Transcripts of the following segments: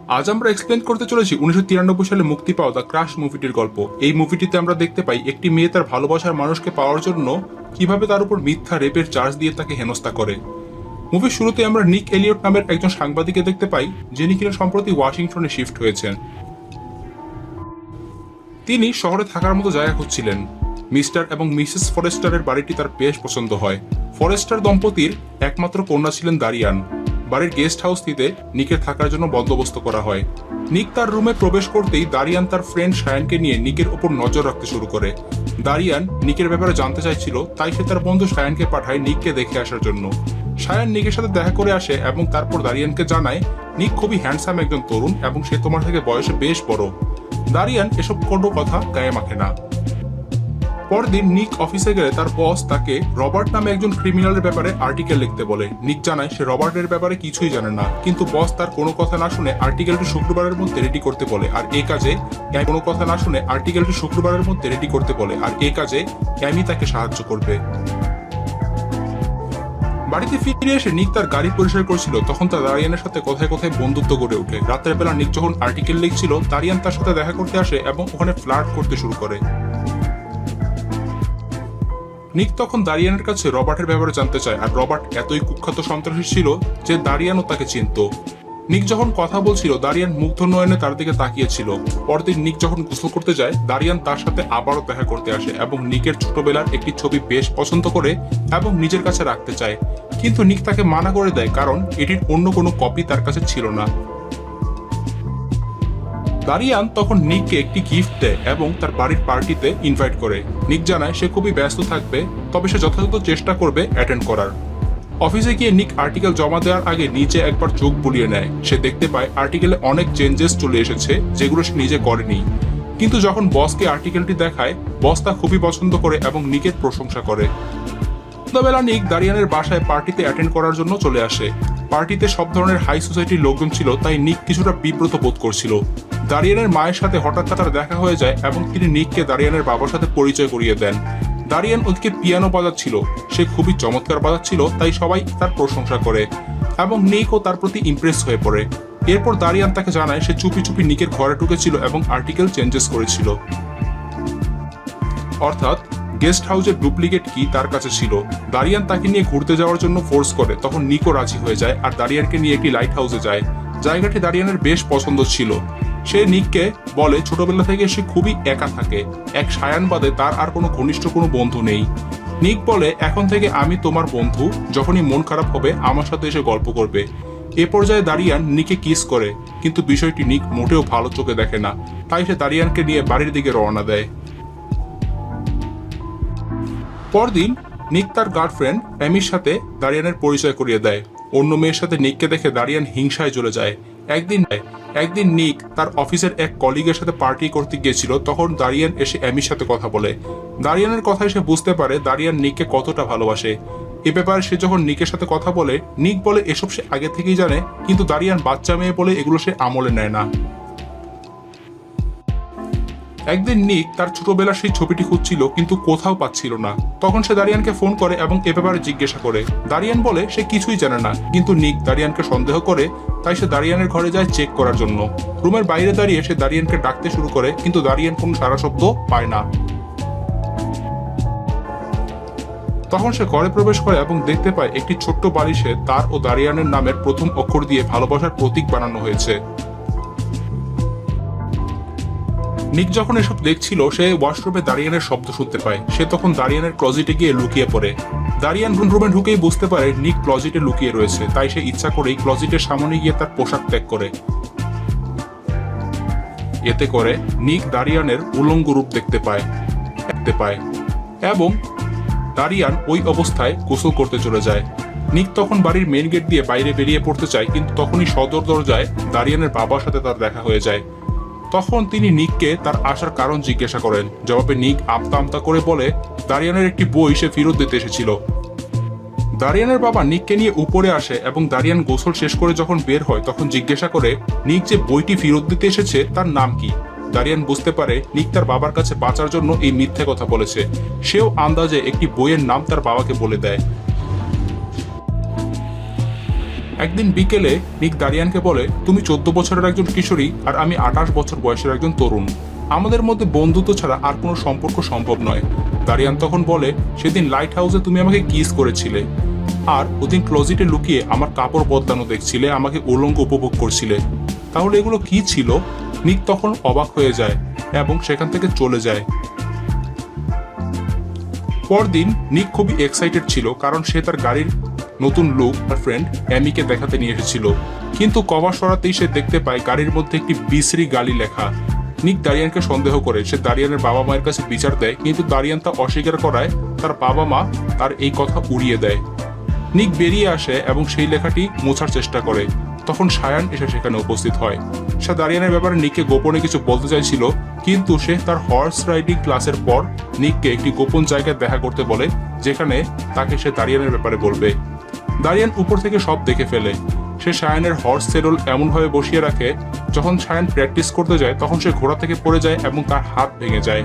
আজ আমরা এক্সপ্লেন করতে চলেছি 1993 সালে মুক্তি পাওয়া দ্য ক্রাশ মুভিটির গল্প। এই মুভিটিতে আমরা দেখতে পাই একটি মেয়ে তার ভালোবাসার মানুষকে পাওয়ার জন্য কিভাবে তার উপর মিথ্যা রেপের চার্জ দিয়ে তাকে হেনস্থা করে। মুভির শুরুতে আমরা নিক এলিয়ট নামের একজন সাংবাদিককে দেখতে পাই, যিনি কিনা সম্প্রতি ওয়াশিংটনে শিফট হয়েছেন। তিনি শহরে থাকার মতো জায়গা খুঁজছিলেন। মিস্টার এবং মিসেস ফরেস্টারের বাড়িটি তার বেশ পছন্দ হয়। ফরেস্টার দম্পতির একমাত্র কন্যা ছিলেন দারিয়ান। বাড়ির গেস্ট হাউসটিতে নিকের থাকার জন্য বন্দোবস্ত করা হয়। নিক তার রুমে প্রবেশ করতেই দারিয়ান তার ফ্রেন্ড শায়ানকে নিয়ে নিকের ওপর নজর রাখতে শুরু করে। দারিয়ান নিকের ব্যাপারে জানতে চাইছিল, তাই সে তার বন্ধু শায়ানকে পাঠায় নিককে দেখে আসার জন্য। শায়ান নিকের সাথে দেখা করে আসে এবং তারপর দারিয়ানকে জানায় নিক খুবই হ্যান্ডসাম একজন তরুণ এবং সে তোমার থেকে বয়সে বেশ বড়। দারিয়ান এসব কোনো কথা গায়ে মাখে না। পরদিন নিক অফিসে গেলে তার বস তাকে রবার্ট নামে একজন ক্রিমিনালের ব্যাপারে আর্টিকেল লিখতে বলে। নিক জানায় সে রবার্টের ব্যাপারে কিছুই জানে না, কিন্তু বস তার কোনো কথা না শুনে আর্টিকেলটি শুক্রবারের মধ্যে রেডি করতে বলে। আর এই কাজে ক্যামি তাকে সাহায্য করবে। বাড়িতে ফিরে এসে নিক তার গাড়ি পরিষ্কার করছিল, তখন তার দারিয়ানের সাথে কথায় কথায় বন্ধুত্ব গড়ে ওঠে। রাতের বেলা নিক যখন আর্টিকেল লিখছিল, দারিয়ান তার সাথে দেখা করতে আসে এবং ওখানে ফ্লার্ট করতে শুরু করে। নিক তখন দারিয়ানের কাছে রবার্টের ব্যাপারে জানতে চায়, আর রবার্ট এতই কুখ্যাত সন্ত্রাসী ছিল যে দারিয়ানও তাকে চিনত। নিক যখন কথা বলছিল, দারিয়ান মুগ্ধ নয়নে তার দিকে তাকিয়েছিল। পরদিন নিক যখন গোসল করতে যায়, দারিয়ান তার সাথে আবারও দেখা করতে আসে এবং নিকের ছোটবেলার একটি ছবি বেশ পছন্দ করে এবং নিজের কাছে রাখতে চায়, কিন্তু নিক তাকে মানা করে দেয় কারণ এটির অন্য কোনো কপি তার কাছে ছিল না। দারিয়ান তখন নিককে একটি গিফট দেয় এবং তার বাড়ির পার্টিতে ইনভাইট করে। নিক জানায় সে খুবই ব্যস্ত থাকবে, তবে সে যথাযথ চেষ্টা করবে অ্যাটেন্ড করার। অফিসে গিয়ে নিক আর্টিকেল জমা দেওয়ার আগে নিচে একবার চোখ বুলিয়ে নেয়। সে দেখতে পায় আর্টিকেলে অনেক চেঞ্জেস চলে এসেছে যেগুলো সে নিজে করেনি, কিন্তু যখন বসকে আর্টিকেলটি দেখায়, বস তা খুবই পছন্দ করে এবং নিকের প্রশংসা করে। সন্ধ্যাবেলা নিক দারিয়ানের বাসায় পার্টিতে অ্যাটেন্ড করার জন্য চলে আসে। পার্টিতে সব ধরনের হাই সোসাইটির লোকজন ছিল, তাই নিক কিছুটা বিব্রত বোধ করছিল। দারিয়ানের মায়ের সাথে হঠাৎ তার দেখা হয়ে যায় এবং তিনি নিককে দারিয়ানের বাবার সাথে পরিচয় করিয়ে দেন। দারিয়ান ওদিকে পিয়ানো বাজাচ্ছিল, সে খুবই চমৎকার বাজাচ্ছিল, তাই সবাই তার প্রশংসা করে এবং নিকও তার প্রতি ইমপ্রেস হয়ে পড়ে। এরপর দারিয়ান তাকে জানায় সে চুপি চুপি নিকের ঘরে ঢুকেছিল এবং আর্টিকেল চেঞ্জেস করেছিল, অর্থাৎ গেস্ট হাউসের ডুপ্লিকেট কি তার কাছে ছিল। দারিয়ান তাকে নিয়ে ঘুরতে যাওয়ার জন্য ফোর্স করে, তখন নিকও রাজি হয়ে যায় আর দারিয়ানকে নিয়ে একটি লাইট হাউসে যায়। জায়গাটি দারিয়ানের বেশ পছন্দ ছিল। সে নিককে বলে ছোটবেলা থেকে সে খুবই একা থাকে, এক শায়ান বাদে তার আর কোনো ঘনিষ্ঠ কোনো বন্ধু নেই। নিক বলে এখন থেকে আমি তোমার বন্ধু, যখনই মন খারাপ হবে আমার সাথে এসে গল্প করবে। এ পর্যায়ে দারিয়ান নিকে কিস করে, কিন্তু বিষয়টি নিক মোটেও ভালো চোখে দেখে না, তাই সে দারিয়ানকে নিয়ে বাড়ির দিকে রওনা দেয়। পরদিন নিক তার গার্লফ্রেন্ড অ্যামির সাথে দারিয়ানের পরিচয় করিয়ে দেয়। অন্য মেয়ের সাথে নিককে দেখে দারিয়ান হিংসায় জ্বলে যায়। একদিন নিক তার অফিসের এক কলিগের সাথে পার্টি করতে গিয়েছিল, তখন দারিয়ান এসে অ্যামির সাথে কথা বলে। দারিয়ানের কথায় সে বুঝতে পারে দারিয়ান নিককে কতটা ভালোবাসে। এ ব্যাপারে সে যখন নিকের সাথে কথা বলে, নিক বলে এসব সে আগে থেকেই জানে, কিন্তু দারিয়ান বাচ্চা মেয়ে বলে এগুলো সে আমলে নেয় না। একদিন নিক তার ছোটবেলার সেই ছবিটি খুঁজছিল, কিন্তু কোথাও পাচ্ছিল না। তখন সে দারিয়ানকে ফোন করে এবং এ ব্যাপারে জিজ্ঞাসা করে। দারিয়ান বলে সে কিছুই জানে না, কিন্তু নিক দারিয়ানকে সন্দেহ করে, তাই সে দারিয়ানের ঘরে যায় চেক করার জন্য। রুমের বাইরে দাঁড়িয়ে সে দারিয়ানকে ডাকতে শুরু করে, কিন্তু দারিয়ান কোনো সাড়া শব্দ পায় না। তখন সে ঘরে প্রবেশ করে এবং দেখতে পায় একটি ছোট্ট বালিশে তার ও দারিয়ানের নামের প্রথম অক্ষর দিয়ে ভালোবাসার প্রতীক বানানো হয়েছে। নিক যখন এসব দেখছিল, সে ওয়াশরুমে দারিয়ানের শব্দ শুনতে পায়। সে তখন দারিয়ানের ক্লজিটে গিয়ে লুকিয়ে পড়ে। দারিয়ান রুমে ঢুকেই বুঝতে পারে নিক ক্লজিটে লুকিয়ে রয়েছে, তাই সে ইচ্ছা করেই ক্লজিটের সামনে গিয়ে তার পোশাক ত্যাগ করে। এতে করে নিক দারিয়ানের উলঙ্গ রূপ দেখতে পায় এবং দারিয়ান ওই অবস্থায় গোসল করতে চলে যায়। নিক তখন বাড়ির মেইন গেট দিয়ে বাইরে বেরিয়ে পড়তে চায়, কিন্তু তখনই সদর দরজায় দারিয়ানের বাবার সাথে তার দেখা হয়ে যায়। তখন তিনি নিককে তার আসার কারণ জিজ্ঞাসা করেন। জবাবে নিক আমতা আমতা করে বলে দারিয়ানের একটি বই সে ফেরত দিতে এসেছিল। দারিয়ানের বাবা নিককে নিয়ে উপরে আসে এবং দারিয়ান গোসল শেষ করে যখন বের হয়, তখন জিজ্ঞাসা করে নিক যে বইটি ফেরত দিতে এসেছে তার নাম কি। দারিয়ান বুঝতে পারে নিক তার বাবার কাছে বাঁচার জন্য এই মিথ্যে কথা বলেছে। সেও আন্দাজে একটি বইয়ের নাম তার বাবাকে বলে দেয়। একদিন বিকেলে নিক দারিয়ানকে বলে, তুমি 14 বছরের একজন কিশোরী আর আমি 28 বছর বয়সের একজন তরুণ, আমাদের মধ্যে বন্ধুত্ব ছাড়া আর কোনো সম্পর্ক সম্ভব নয়। দারিয়ান তখন বলে, সেদিন লাইট হাউসে তুমি আমাকে কিস করেছিলে, আর ওদিন ক্লোজেটে লুকিয়ে আমার কাপড় বদলানো দেখছিলে, আমাকে উলঙ্গ উপভোগ করছিলে, তাহলে এগুলো কি ছিল? নিক তখন অবাক হয়ে যায় এবং সেখান থেকে চলে যায়। পরদিন নিক খুবই এক্সাইটেড ছিল, কারণ সে তার গাড়ির নতুন লুক তার ফ্রেন্ড অ্যামিকে দেখাতে নিয়ে এসেছিল। কিন্তু কভার সরাতেই সে দেখতে পায় গাড়ির মধ্যে একটি বিশ্রী গালি লেখা। নিক দারিয়ানকে সন্দেহ করে, সে দারিয়ানের বাবা মায়ের কাছে বিচার দেয়, কিন্তু দারিয়ান তা অস্বীকার করায় তার বাবা মা তার এই কথা উড়িয়ে দেয়। নিক বেরিয়ে আসে এবং সেই লেখাটি মোছার চেষ্টা করে। তখন শায়ান এসে সেখানে উপস্থিত হয়। সে দারিয়ানের ব্যাপারে নিককে গোপনে কিছু বলতে চাইছিল, কিন্তু সে তার হর্স রাইডিং ক্লাসের পর নিককে একটি গোপন জায়গায় দেখা করতে বলে, যেখানে তাকে সে দারিয়ানের ব্যাপারে বলবে। দারিয়ান উপর থেকে সব দেখে ফেলে। সে শায়ানের হর্স সেডল এমনভাবে বসিয়ে রাখে, যখন শায়ান প্র্যাকটিস করতে যায় তখন সে ঘোড়া থেকে পড়ে যায় এবং তার হাত ভেঙে যায়।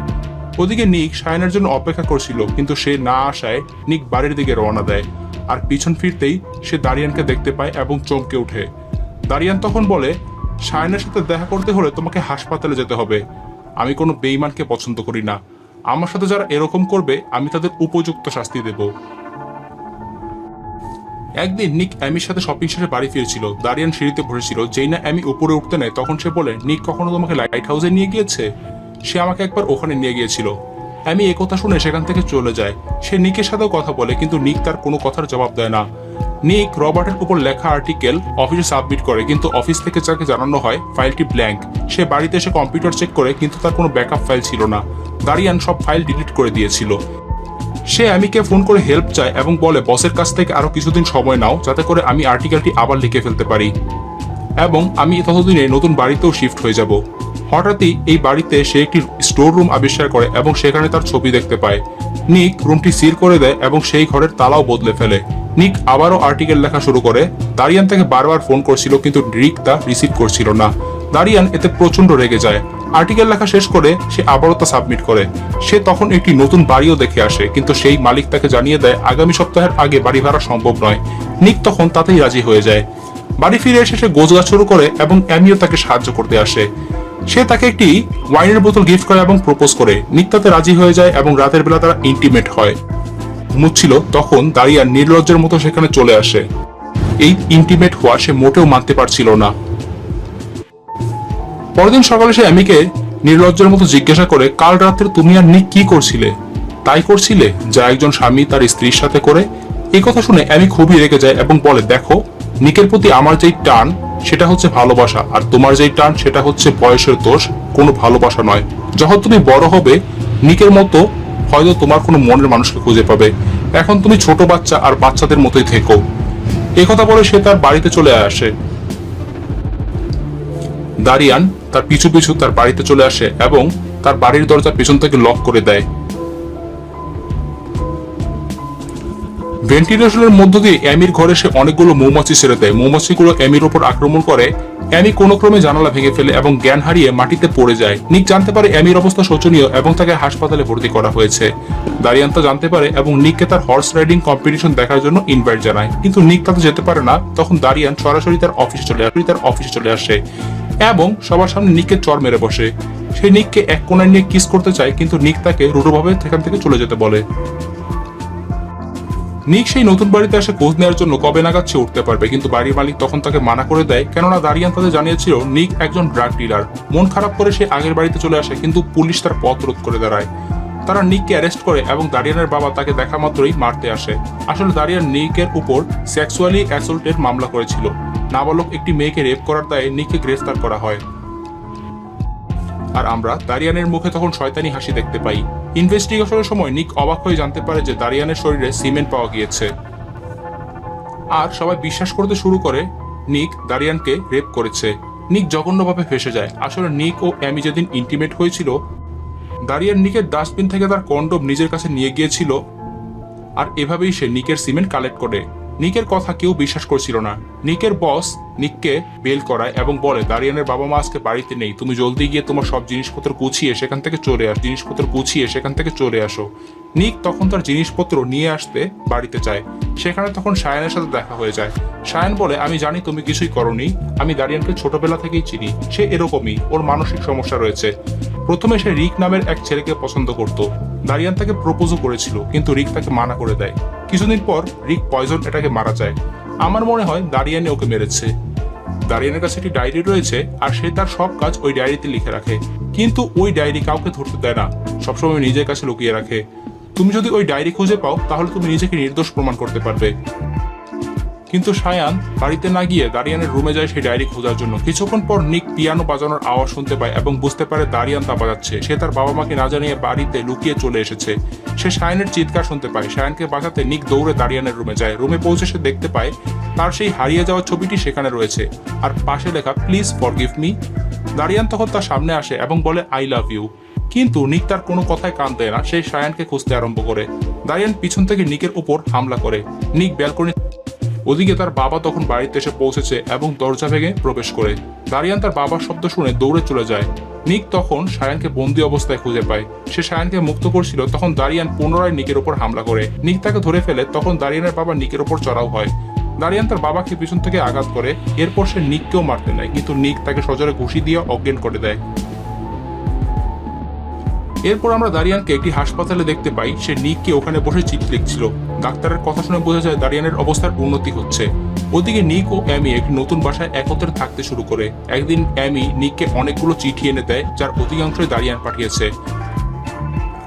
ওদিকে নিক শায়ানের জন্য অপেক্ষা করছিল, কিন্তু সে না আসায় নিক বাড়ির দিকে রওনা দেয়। আর পিছন ফিরতেই সে দারিয়ানকে দেখতে পায় এবং চমকে ওঠে। দারিয়ান তখন বলে, শায়ানের সাথে দেখা করতে হলে তোমাকে হাসপাতালে যেতে হবে। আমি কোনো বেঈমানকে পছন্দ করি না। আমার সাথে যারা এরকম করবে আমি তাদের উপযুক্ত শাস্তি দেব। একদিন নিক অ্যামির সাথে শপিং শেষে বাড়ি ফিরছিল। দারিয়ান সিঁড়িতে বসেছিল। যেই না অ্যামি উপরে উঠতে নেয় তখন সে বলে, নিক কখনো তোমাকে লাইট হাউসে নিয়ে গিয়েছে? সে আমাকে একবার ওখানে নিয়ে গিয়েছিল। অ্যামি একথা শুনে সেখান থেকে চলে যায়। সে নিকের সাথেও কথা বলে, কিন্তু নিক তার কোনো কথার জবাব দেয় না। নিক রবার্টের উপর লেখা আর্টিকেল অফিসে সাবমিট করে, কিন্তু অফিস থেকে যাকে জানানো হয় ফাইলটি ব্ল্যাঙ্ক। সে বাড়িতে এসে কম্পিউটার চেক করে, কিন্তু তার কোনো ব্যাকআপ ফাইল ছিল না। দারিয়ান সব ফাইল ডিলিট করে দিয়েছিল। সে অ্যামিকে ফোন করে হেল্প চায় এবং বলে, বসের কাছ থেকে আরো কিছুদিন সময় নাও, যাতে করে আমি আর্টিকেলটি আবার লিখে ফেলতে পারি এবং আমি ততদিনে নতুন বাড়িতেও শিফট হয়ে যাব। হঠাৎই এই বাড়িতে সে একটি স্টোর রুম আবিষ্কার করে এবং সেখানে তার ছবি দেখতে পায়। নিক রুমটি সিল করে দেয় এবং সেই ঘরের তালাও বদলে ফেলে। নিক আবারও আর্টিকেল লেখা শুরু করে। দারিয়ান তাকে বারবার ফোন করছিল, কিন্তু নিক তা রিসিভ করছিল না। দারিয়ান এতে প্রচন্ড রেগে যায়। আর্টিকেল লেখা শেষ করে সে আবারও তা সাবমিট করে। সে তখন একটি নতুন বাড়িও দেখে আসে, কিন্তু সেই মালিক তাকে জানিয়ে দেয় আগামী সপ্তাহের আগে বাড়ি ভাড়া সম্ভব নয়। নিক তখন তাতেই রাজি হয়ে যায়। বাড়ি ফিরে এসে সে গোছগাছ শুরু করে এবং অ্যামিও তাকে সাহায্য করতে আসে। সে তাকে একটি ওয়াইনের বোতল গিফট করে এবং প্রপোজ করে। নিক তাতে রাজি হয়ে যায় এবং রাতের বেলা তারা ইন্টিমেট হয়। ঘুমুচ্ছিল তখন দারিয়ান নির্লজ্জের মতো সেখানে চলে আসে। এই ইন্টিমেট হওয়া সে মোটেও মানতে পারছিল না। পরদিন সকালে সে অ্যামিকে নির্লজ্জের মতো জিজ্ঞাসা করে, কাল রাত্রে তুমি আর নিক কি করছিলে? তাই করছিলে যা একজন স্বামী তার স্ত্রীর সাথে করে? এই কথা শুনে অ্যামি খুবই রেগে যায় এবং বলে, দেখো, নিকের প্রতি আমার যেই টান সেটা হচ্ছে ভালোবাসা, আর তোমার যেই টান সেটা হচ্ছে বয়সের দোষ, কোনো ভালোবাসা নয়। যখন তুমি বড় হবে নিকের মতো হয়তো তোমার কোনো মনের মানুষকে খুঁজে পাবে। এখন তুমি ছোট বাচ্চা আর বাচ্চাদের মতোই থেকো। একথা বলে সে তার বাড়িতে চলে আসে। দারিয়ান তার পিছু পিছু তার বাড়িতে চলে আসে এবং তার বাড়ির দরজা পেছন থেকে লক করে দেয়। ভেন্টিলেশনের মধ্য দিয়ে অ্যামির ঘরে সে অনেকগুলো মৌমাছি ছেড়ে দেয়। মৌমাছিগুলো অ্যামির উপর আক্রমণ করে। অ্যামি কোনো ক্রমে জানালা ভেঙে ফেলে এবং জ্ঞান হারিয়ে মাটিতে পড়ে যায়। নিক জানতে পারে অ্যামির অবস্থা শোচনীয় এবং তাকে হাসপাতালে ভর্তি করা হয়েছে। দারিয়ান তা জানতে পারে এবং নিককে তার হর্স রাইডিং কম্পিটিশন দেখার জন্য ইনভাইট জানায়, কিন্তু নিক তাতে যেতে পারে না। তখন দারিয়ান সরাসরি তার অফিসে চলে আসে এবং সবার সামনে নিককে চড় মেরে বসে। সে নিককে এক কোণায় নিয়ে কিস করতে চায়, কিন্তু নিক তাকে রূঢ়ভাবে সেখান থেকে চলে যেতে বলে। নিক সেই নতুন বাড়িতে এসে খোঁজ নেওয়ার জন্য কবে নাগাদ সে উঠতে পারবে, কিন্তু বাড়ির মালিক তখন তাকে মানা করে দেয়, কেননা দারিয়ান তাদের জানিয়েছিল নিক একজন ড্রাগ ডিলার। মন খারাপ করে সে আগের বাড়িতে চলে আসে, কিন্তু পুলিশ তার পথ রোধ করে দাঁড়ায়। তারা নিককে অ্যারেস্ট করে এবং দারিয়ানের বাবা তাকে দেখা মাত্রই মারতে আসে। আসলে দারিয়ান নিকের উপর সেক্সুয়ালি অ্যাসল্টের মামলা করেছিল। নাবালক একটি মেয়েকে রেপ করার দায়ে নিককে গ্রেফতার করা হয়। আর আমরা দারিয়ানের মুখে তখন শয়তানি হাসি দেখতে পাই। ইনভেস্টিগেশনের সময় নিক অবাক হয়ে জানতে পারে যে দারিয়ানের শরীরে সিমেন্ট পাওয়া গিয়েছে। আর সবাই বিশ্বাস করতে শুরু করে নিক দারিয়ানকে রেপ করেছে। নিক জঘন্যভাবে ফেঁসে যায়। আসলে নিক ও অ্যামি যেদিন ইন্টিমেট হয়েছিল, দারিয়ান নিকের ডাস্টবিন থেকে তার কন্ডোম নিজের কাছে নিয়ে গিয়েছিল, আর এভাবেই সে নিকের সিমেন্ট কালেক্ট করে। নিকের কথা কেউ বিশ্বাস করছিল না। নিকের বস নিককে বেল করায় এবং বলে দারিয়ানের বাবা মা আজকে বাড়িতে নেই, তুমি জলদি গিয়ে তোমার সব জিনিসপত্র গুছিয়ে সেখান থেকে চলে আসো। নিক তখন তার জিনিসপত্র নিয়ে আসতে বাড়িতে যায়। সেখানে তখন সায়ানের সাথে দেখা হয়ে যায়। সায়ান বলে, আমি জানি তুমি কিছুই করনি, আমি দারিয়ানকে ছোটবেলা থেকেই চিনি, সে এরকমই, ওর মানসিক সমস্যা রয়েছে। প্রথমে সে রিক নামের এক ছেলেকে পছন্দ করত। দারিয়ান তাকে প্রপোজও করেছিল, কিন্তু রিক তাকে মানা করে দেয়। কিছুদিন পর রিক পয়জন এটাকে মারা যায়। আমার মনে হয় দারিয়ানে ওকে মেরেছে। দারিয়ানের কাছে একটি ডায়েরি রয়েছে, আর সে তার সব কাজ ওই ডায়েরিতে লিখে রাখে, কিন্তু ওই ডায়েরি কাউকে ধরতে দেয় না, সবসময় নিজের কাছে লুকিয়ে রাখে। তুমি যদি ওই ডায়েরি খুঁজে পাও তাহলে তুমি নিজেকে নির্দোষ প্রমাণ করতে পারবে। কিন্তু সায়ান বাড়িতে না গিয়ে দারিয়ানের রুমে যায় সেই ডায়েরি খোঁজার জন্য। কিছুক্ষণ পর নিক পিয়ানো বাজানোর আওয়াজ শুনতে পায় এবং বুঝতে পারে দারিয়ান তা বাজাচ্ছে। সে তার বাবা মাকে না জানিয়ে বাড়িতে লুকিয়ে চলে এসেছে। সে সায়ানের চিৎকার শুনতে পায়। সায়ানকে বাঁচাতে নিক দৌড়ে দারিয়ানের রুমে যায়। রুমে পৌঁছে সে দেখতে পায় তার সেই হারিয়ে যাওয়া ছবিটি সেখানে রয়েছে, আর পাশে লেখা প্লিজ ফরগিভ মি। দারিয়ান তখন তার সামনে আসে এবং বলে আই লাভ ইউ, কিন্তু নিক তার কোনো কথায় কান দেয় না। সেই সায়ানকে খুঁজতে আরম্ভ করে। দারিয়ান পিছন থেকে নিকের উপর হামলা করে। নিক ব্যালকনি, ওদিকে তার বাবা তখন বাড়িতে এসে পৌঁছেছে এবং দরজা ভেঙে প্রবেশ করে। দারিয়ান তার বাবার শব্দ শুনে দৌড়ে চলে যায়। নিক তখন সায়ানকে বন্দি অবস্থায় খুঁজে পায়। সে সায়ানকে মুক্ত করছিল, তখন দারিয়ান পুনরায় নিকের উপর হামলা করে। নিক তাকে ধরে ফেলে, তখন দারিয়ানের বাবা নিকের উপর চড়াও হয়। দারিয়ান তার বাবাকে পিছন থেকে আঘাত করে। এরপর সে নিককেও মারতে নেয়, কিন্তু নিক তাকে সজোরে ঘুষি দিয়ে অজ্ঞান করে দেয়। এরপর আমরা দারিয়ানকে একটি হাসপাতালে দেখতে পাই। সে নিককে ওখানে বসে চিঠি লিখছিল। ডাক্তারের কথা শুনে বোঝা যায় দারিয়ানের অবস্থার উন্নতি হচ্ছে। ওদিকে নিক ও অ্যামি একটি নতুন বাসায় একত্রে থাকতে শুরু করে। একদিন অ্যামি নিককে অনেকগুলো চিঠি এনে দেয়, যার অধিকাংশই দারিয়ান পাঠিয়েছে।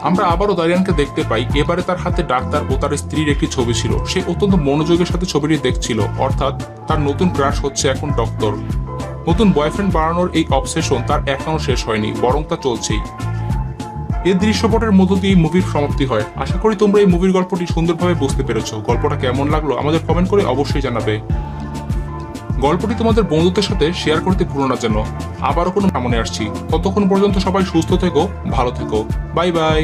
আমরা আবারও দারিয়ানকে দেখতে পাই। এবারে তার হাতে ডাক্তার ও তার স্ত্রীর একটি ছবি ছিল। সে অত্যন্ত মনোযোগের সাথে ছবিটি দেখছিল, অর্থাৎ তার নতুন ক্রাশ হচ্ছে এখন ডক্টর। নতুন বয়ফ্রেন্ড বানানোর এই অবসেশন তার এখনো শেষ হয়নি, বরং তা চলছেই। এই দৃশ্যপটের মধ্য দিয়ে মুভির সমাপ্তি হয়। আশা করি তোমরা এই মুভির গল্পটি সুন্দরভাবে বুঝতে পেরেছো। গল্পটা কেমন লাগলো আমাদের কমেন্ট করে অবশ্যই জানাবে। গল্পটি তোমাদের বন্ধুদের সাথে শেয়ার করতে ভুলো না যেন। আবারও কোনো সামনে আসছি, ততক্ষণ পর্যন্ত সবাই সুস্থ থেকো, ভালো থেকো। Bye bye.